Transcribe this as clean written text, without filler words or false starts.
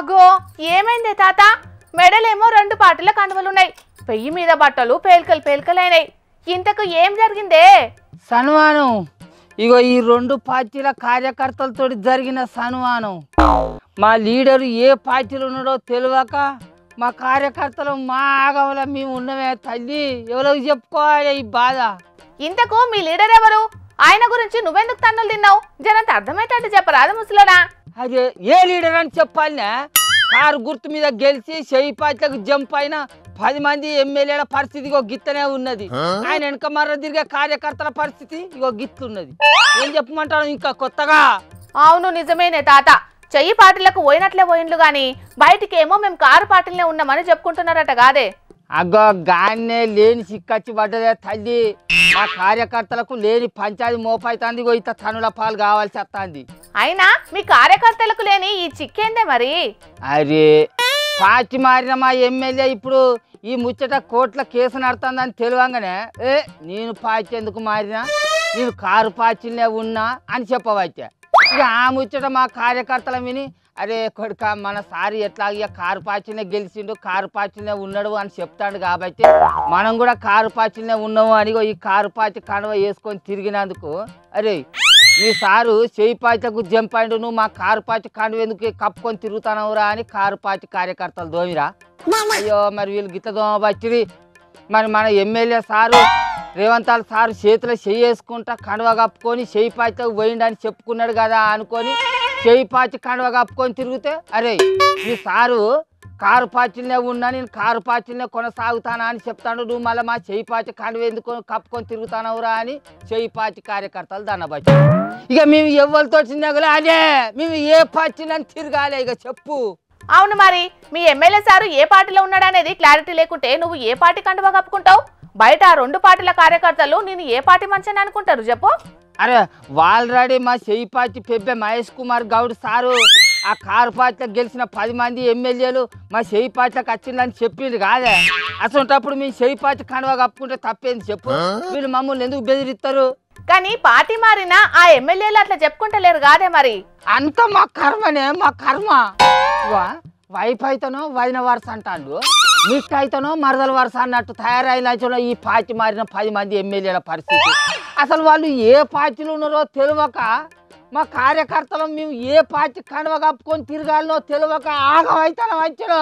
అగో ఏమైంది తాత? మెడలేమో రెండు పాటల కండువలున్నాయి, పెయ్యి మీద బట్టలు పేల్కలైనాయి. ఇంతకు ఏం జరిగిందే? సన్మానం ఇగో ఈ రెండు పార్టీల కార్యకర్తలతో జరిగిన సన్మానం. మా లీడరు ఏ పార్టీలో ఉన్నాడో తెలియక మా కార్యకర్తలు మా ఆగవల మేము ఉన్నమే తల్లి, ఎవరికి చెప్పుకోవాలి ఈ బాధ. ఇంతకు మీ లీడర్ ఎవరు? ఆయన గురించి నువ్వెందుకు తన్నులు తిన్నావు? జనంత అర్థమయ్యేటట్టు చెప్పరాదు ముసలోడా. అదే ఏ లీడర్ అని చెప్పాలనే? కారు గుర్తు మీద గెలిచి చెయ్యి పార్టీలకు జంప్ అయిన 10 మంది ఎమ్మెల్యేల పరిస్థితి ఇగో గిత్తనే ఉన్నది. ఆయన వెనక మర్ర తిరిగే కార్యకర్తల పరిస్థితి ఇగో గిత్తున్నది. ఏం చెప్పమంటాను ఇంకా కొత్తగా? అవును నిజమేనే తాత, చెయ్యి పార్టీలకు పోయినట్లే పోయిండ్లు గాని బయటికేమో మేము కారు పార్టీలనే ఉన్నామని చెప్పుకుంటున్నారట కాదే? అగ్గో గాన్నే లేని సిక్కచ్చి పడ్డదే తల్లి. మా కార్యకర్తలకు లేని పంచాయతీ మోపైతుంది, ఇగో ఇంత తనుల పాలు కావాల్సి వస్తుంది. అయినా మీ కార్యకర్తలకు లేని ఈ చిక్కేందే మరి? అరే పార్టీ మారిన మా ఎమ్మెల్యే ఇప్పుడు ఈ ముచ్చట కోర్టుల కేసు నడుతుందని తెలియంగానే నేను పార్టీ ఎందుకు మారినా, నేను కారు పార్టీలనే ఉన్నా అని చెప్పవచ్చా. ఇక ఆ ముచ్చట మా కార్యకర్తల విని అరే కొడుక మన సారి ఎట్లా ఇక కారు పార్టీనే గెలిచిండు, కారు పార్టీనే ఉన్నాడు అని చెప్తాడు కాబట్టి మనం కూడా కారు పార్టీనే ఉన్నాము అని ఈ కారు పార్టీ కండువ వేసుకొని తిరిగినందుకు అరే మీ సారు చెయ్యి పార్టీలకు జంప్ అయిండు, నువ్వు మా కారు పార్టీ కండువ ఎందుకు కప్పుకొని తిరుగుతానవురా అని కారు పార్టీ కార్యకర్తలు దోమిరా. అయ్యో మరి వీళ్ళు గిట్ల దోమ బచ్చిరి. మరి మన ఎమ్మెల్యే సారు రేవంతాల్ సారు చేతిలో చేసుకుంటా కండువ కప్పుకొని చెయ్యి పార్టీలకు పోయిండని చెప్పుకున్నాడు కదా అనుకొని చెయ్యి పార్టీ కండువ కప్పుకొని తిరిగితే అరే మీ సారు కారు పార్టీలనే ఉన్నా, నేను కారు పార్టీలనే కొనసాగుతానా అని చెప్తాను, నువ్వు మళ్ళీ మా చెయ్యి పార్టీ కండువ ఎందుకు కప్పుకొని తిరుగుతానవురా అని చెయ్యి పార్టీ కార్యకర్తలు దన్నబట్టి. ఇక మేము ఎవరితో చిన్నగలే అదే మేము ఏ పార్టీలని తిరగాలి ఇక చెప్పు. అవును మరి మీ ఎమ్మెల్యే సారు ఏ పార్టీలో ఉన్నాడనేది క్లారిటీ లేకుంటే నువ్వు ఏ పార్టీ కండువా కప్పుకుంటావు? బయట ఆ రెండు పార్టీల కార్యకర్తలు నేను ఏ పార్టీ మంచిని అనుకుంటారు చెప్పు? అరే ఆల్రెడీ మా చెయ్యి పార్టీ పెబ్బే మహేష్ కుమార్ గౌడ్ సారు ఆ కారు పార్టీలకు గెలిచిన 10 మంది ఎమ్మెల్యేలు మా చెయ్యి పార్టీలకు వచ్చిందని చెప్పింది కాదే. అసలు మీ చెయ్యి పార్టీ కండువా కప్పుకుంటే తప్పేంది చెప్పు? మీరు మమ్మల్ని ఎందుకు బెదిరిస్తారు? కానీ పార్టీ మారినా ఆ ఎమ్మెల్యేలు అట్లా చెప్పుకుంటలేరు కాదే మరి? అంత మా కర్మనే, మా కర్మ. వైఫ్ అయితేనో వదిన వరుస అంటాడు, మిస్ట్ అయితేనో మరదల వరుస అన్నట్టు తయారైన ఈ పార్టీ మారిన 10 మంది ఎమ్మెల్యేల పరిస్థితి. అసలు వాళ్ళు ఏ పార్టీలో ఉన్నారో తెలియక మా కార్యకర్తలు మేము ఏ పార్టీ కండువ కప్పుకొని తిరగాలనో తెలియక ఆగమైతనం వచ్చిన.